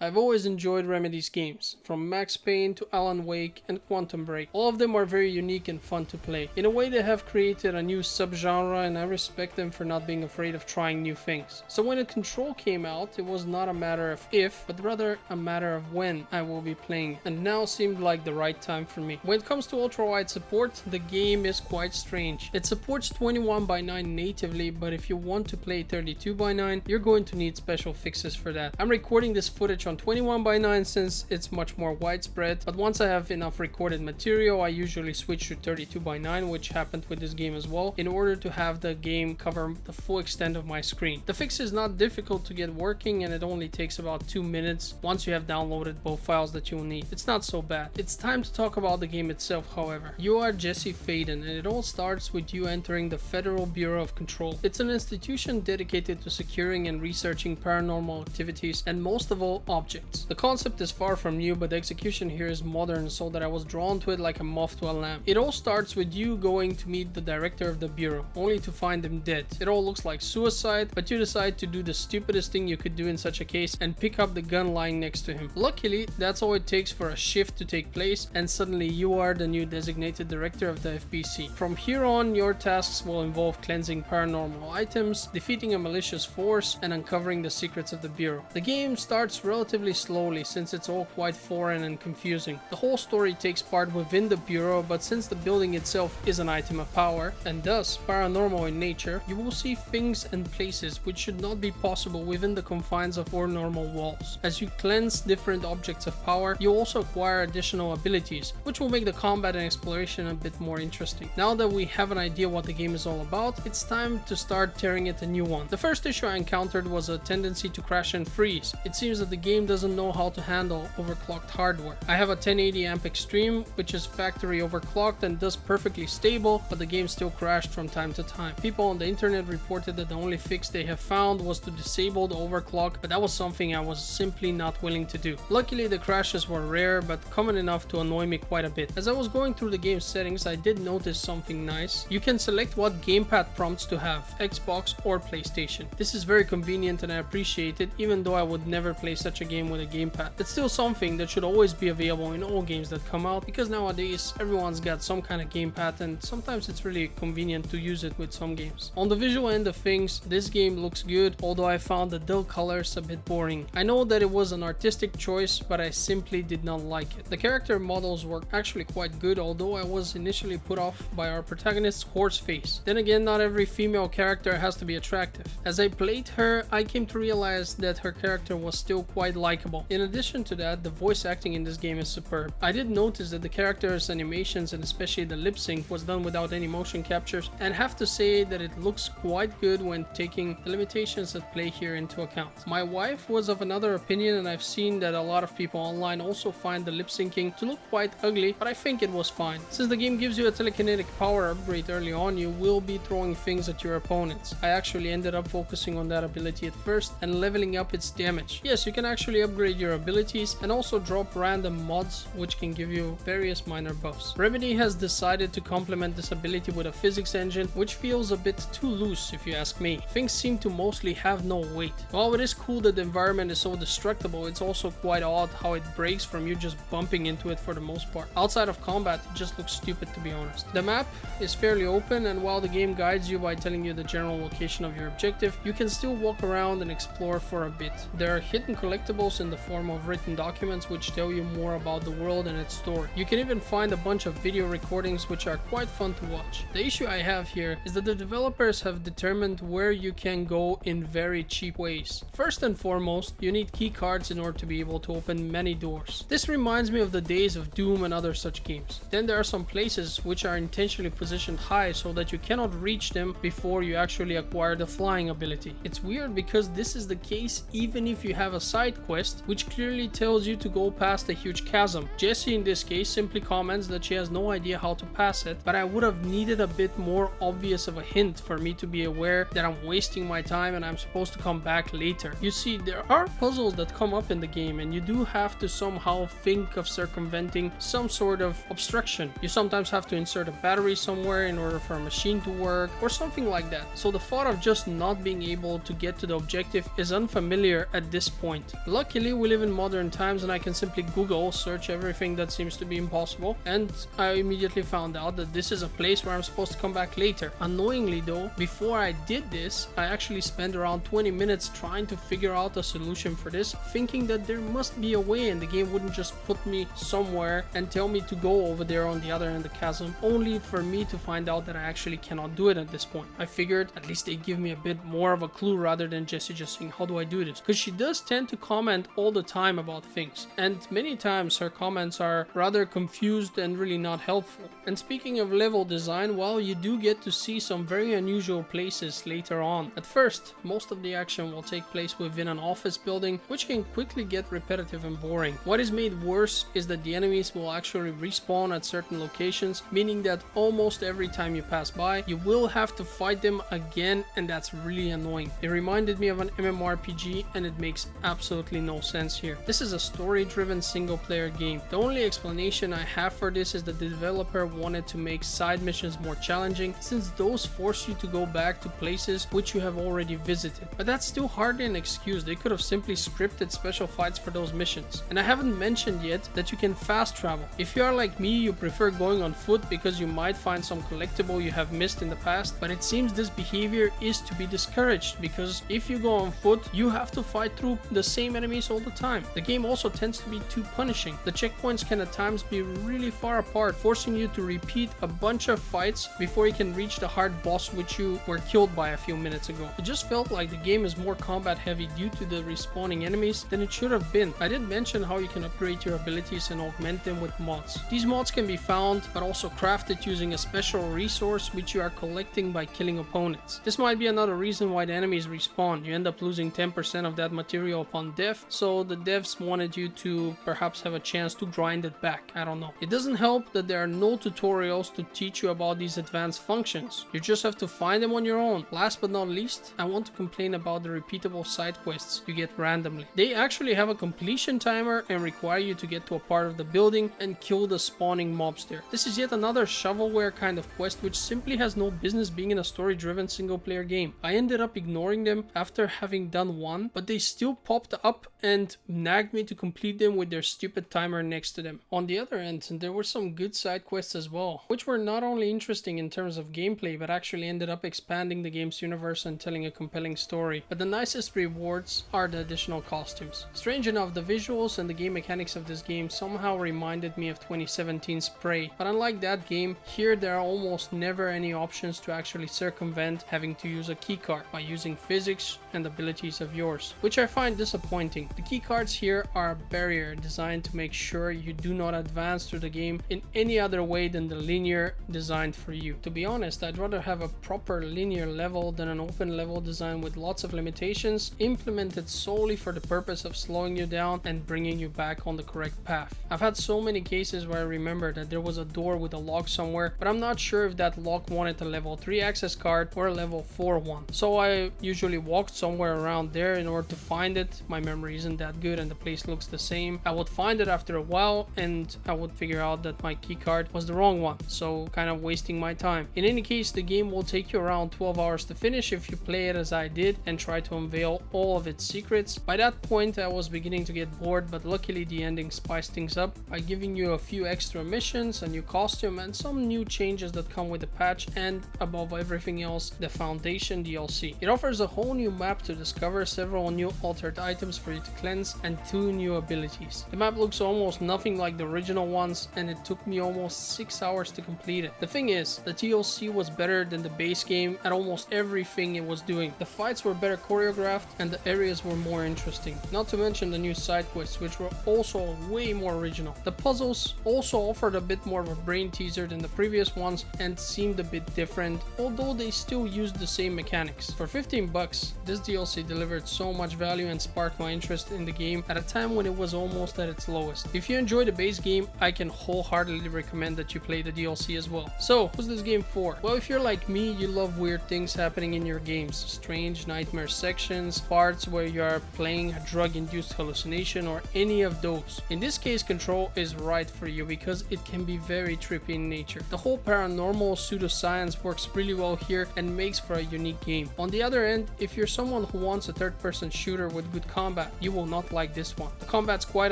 I've always enjoyed Remedy's games, from Max Payne to Alan Wake and Quantum Break. All of them are very unique and fun to play. In a way, they have created a new subgenre, and I respect them for not being afraid of trying new things. So when a Control came out, it was not a matter of if, but rather a matter of when I will be playing, and now seemed like the right time for me. When it comes to ultra-wide support, the game is quite strange. It supports 21:9 natively, but if you want to play 32:9, you're going to need special fixes for that. I'm recording this footage on 21:9 since it's much more widespread, but once I have enough recorded material, I usually switch to 32:9, which happened with this game as well, in order to have the game cover the full extent of my screen. The fix is not difficult to get working, and it only takes about 2 minutes once you have downloaded both files that you will need. It's not so bad. It's time to talk about the game itself, however. You are Jesse Faden, and it all starts with you entering the Federal Bureau of Control. It's an institution dedicated to securing and researching paranormal activities and most of all, objects. The concept is far from new, but the execution here is modern, so that I was drawn to it like a moth to a lamp. It all starts with you going to meet the director of the bureau, only to find him dead. It all looks like suicide, but you decide to do the stupidest thing you could do in such a case and pick up the gun lying next to him. Luckily, that's all it takes for a shift to take place, and suddenly you are the new designated director of the FBC. From here on, your tasks will involve cleansing paranormal items, defeating a malicious force, and uncovering the secrets of the bureau. The game starts relatively slowly since it's all quite foreign and confusing. The whole story takes part within the bureau, but since the building itself is an item of power, and thus paranormal in nature, you will see things and places which should not be possible within the confines of our normal walls. As you cleanse different objects of power, you also acquire additional abilities, which will make the combat and exploration a bit more interesting. Now that we have an idea what the game is all about, it's time to start tearing it a new one. The first issue I encountered was a tendency to crash and freeze. It seems that the game doesn't know how to handle overclocked hardware. I have a 1080 amp Extreme, which is factory overclocked and thus perfectly stable, but the game still crashed from time to time. People on the internet reported that the only fix they have found was to disable the overclock, but that was something I was simply not willing to do. Luckily, the crashes were rare, but common enough to annoy me quite a bit. As I was going through the game settings, I did notice something nice. You can select what gamepad prompts to have, Xbox or PlayStation. This is very convenient and I appreciate it, even though I would never play such a game with a gamepad. It's still something that should always be available in all games that come out, because nowadays everyone's got some kind of gamepad and sometimes it's really convenient to use it with some games. On the visual end of things, this game looks good, although I found the dull colors a bit boring. I know that it was an artistic choice, but I simply did not like it. The character models were actually quite good, although I was initially put off by our protagonist's horse face. Then again, not every female character has to be attractive. As I played her, I came to realize that her character was still quite likable. In addition to that, the voice acting in this game is superb. I did notice that the character's animations and especially the lip sync was done without any motion captures, and have to say that it looks quite good when taking the limitations that play here into account. My wife was of another opinion, and I've seen that a lot of people online also find the lip syncing to look quite ugly, but I think it was fine. Since the game gives you a telekinetic power upgrade early on, you will be throwing things at your opponents. I actually ended up focusing on that ability at first and leveling up its damage. Yes, you can actually upgrade your abilities and also drop random mods which can give you various minor buffs. Remedy has decided to complement this ability with a physics engine, which feels a bit too loose if you ask me. Things seem to mostly have no weight. While it is cool that the environment is so destructible, it's also quite odd how it breaks from you just bumping into it for the most part. Outside of combat, it just looks stupid to be honest. The map is fairly open, and while the game guides you by telling you the general location of your objective, you can still walk around and explore for a bit. There are hidden collectibles in the form of written documents which tell you more about the world and its story. You can even find a bunch of video recordings which are quite fun to watch. The issue I have here is that the developers have determined where you can go in very cheap ways. First and foremost, you need key cards in order to be able to open many doors. This reminds me of the days of Doom and other such games. Then there are some places which are intentionally positioned high so that you cannot reach them before you actually acquire the flying ability. It's weird because this is the case even if you have a side quest which clearly tells you to go past a huge chasm. Jessie in this case simply comments that she has no idea how to pass it, but I would have needed a bit more obvious of a hint for me to be aware that I'm wasting my time and I'm supposed to come back later. You see, there are puzzles that come up in the game and you do have to somehow think of circumventing some sort of obstruction. You sometimes have to insert a battery somewhere in order for a machine to work or something like that. So the thought of just not being able to get to the objective is unfamiliar at this point. Luckily, we live in modern times and I can simply Google search everything that seems to be impossible, and I immediately found out that this is a place where I'm supposed to come back later. Annoyingly though, before I did this, I actually spent around 20 minutes trying to figure out a solution for this, thinking that there must be a way and the game wouldn't just put me somewhere and tell me to go over there on the other end of the chasm, only for me to find out that I actually cannot do it at this point. I figured at least they give me a bit more of a clue rather than Jessie just saying, how do I do this? Because she does tend to comment all the time about things, and many times her comments are rather confused and really not helpful. And speaking of level design, well, you do get to see some very unusual places later on. At first, most of the action will take place within an office building, which can quickly get repetitive and boring. What is made worse is that the enemies will actually respawn at certain locations, meaning that almost every time you pass by, you will have to fight them again, and that's really annoying. It reminded me of an MMORPG, and it makes absolutely no sense here. This is a story-driven single-player game. The only explanation I have for this is that the developer wanted to make side missions more challenging, since those force you to go back to places which you have already visited. But that's still hardly an excuse. They could have simply scripted special fights for those missions. And I haven't mentioned yet that you can fast travel. If you are like me, you prefer going on foot because you might find some collectible you have missed in the past, but it seems this behavior is to be discouraged, because if you go on foot, you have to fight through the same enemies all the time. The game also tends to be too punishing. The checkpoints can at times be really far apart, forcing you to repeat a bunch of fights before you can reach the hard boss which you were killed by a few minutes ago. It just felt like the game is more combat heavy due to the respawning enemies than it should have been. I did mention how you can upgrade your abilities and augment them with mods. These mods can be found but also crafted using a special resource which you are collecting by killing opponents. This might be another reason why the enemies respawn. You end up losing 10% of that material upon death, so the devs wanted you to perhaps have a chance to grind it back. I don't know. It doesn't help that there are no tutorials to teach you about these advanced functions. You just have to find them on your own. Last but not least, I want to complain about the repeatable side quests you get randomly. They actually have a completion timer and require you to get to a part of the building and kill the spawning mobs there. This is yet another shovelware kind of quest which simply has no business being in a story-driven single-player game. I ended up ignoring them after having done one, but they still popped up and nagged me to complete them with their stupid timer next to them. On the other end, there were some good side quests as well, which were not only interesting in terms of gameplay, but actually ended up expanding the game's universe and telling a compelling story. But the nicest rewards are the additional costumes. Strange enough, the visuals and the game mechanics of this game somehow reminded me of 2017's Prey, but unlike that game, here there are almost never any options to actually circumvent having to use a keycard by using physics and abilities of yours, which I find disappointing. The keycards here are a barrier designed to make sure you do not advance through the game in any other way than the linear designed for you. To be honest, I'd rather have a proper linear level than an open level design with lots of limitations implemented solely for the purpose of slowing you down and bringing you back on the correct path. I've had so many cases where I remember that there was a door with a lock somewhere, but I'm not sure if that lock wanted a level 3 access card or a level 4 one. So I usually walked somewhere around there in order to find it. My memory isn't that good and the place looks the same. I would find it after a while and I would figure out that my keycard was the wrong one, so kind of wasting my time. In any case, the game will take you around 12 hours to finish if you play it as I did and try to unveil all of its secrets. By that point I was beginning to get bored, but luckily the ending spiced things up by giving you a few extra missions, a new costume, and some new changes that come with the patch, and above everything else, the Foundation DLC. It offers a whole new map to discover, several new altered items for you to cleanse, and 2 new abilities. The map looks almost nothing like the original ones, and it took me almost 6 hours to complete it. The thing is, the DLC was better than the base game at almost everything it was doing. The fights were better choreographed and the areas were more interesting. Not to mention the new side quests, which were also way more original. The puzzles also offered a bit more of a brain teaser than the previous ones and seemed a bit different, although they still used the same mechanics. For 15 bucks, this DLC delivered so much value and sparked my interest in the game at a time when it was almost at its lowest. If you enjoy the base game, I can wholeheartedly recommend that you play the DLC as well. So, who's this game for? Well, if you're like me, you love weird things happening in your games. Strange nightmare sections, parts where you are playing a drug-induced hallucination, or any of those. In this case, Control is right for you because it can be very trippy in nature. The whole paranormal pseudoscience works really well here and makes for a unique game. On the other end, if you're someone who wants a third-person shooter with good combat, combat. You will not like this one. The combat's quite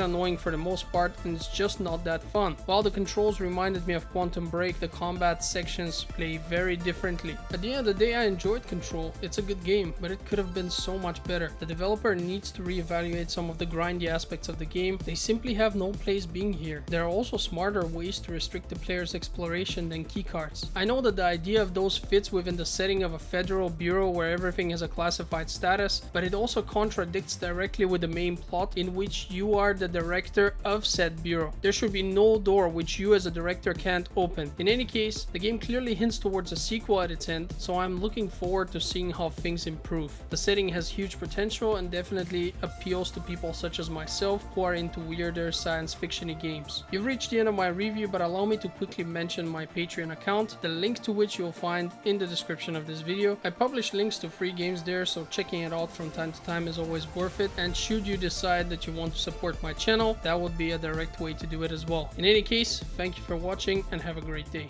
annoying for the most part and it's just not that fun. While the controls reminded me of Quantum Break, the combat sections play very differently. At the end of the day, I enjoyed Control. It's a good game, but it could have been so much better. The developer needs to reevaluate some of the grindy aspects of the game. They simply have no place being here. There are also smarter ways to restrict the player's exploration than keycards. I know that the idea of those fits within the setting of a federal bureau where everything has a classified status, but it also contradicts directly with the main plot in which you are the director of said bureau. There should be no door which you as a director can't open. In any case, the game clearly hints towards a sequel at its end, so I'm looking forward to seeing how things improve. The setting has huge potential and definitely appeals to people such as myself who are into weirder science fiction-y games. You've reached the end of my review, but allow me to quickly mention my Patreon account, the link to which you'll find in the description of this video. I publish links to free games there, so checking it out from time to time is always worth it, and should you decide that you want to support my channel, that would be a direct way to do it as well. In any case, thank you for watching and have a great day.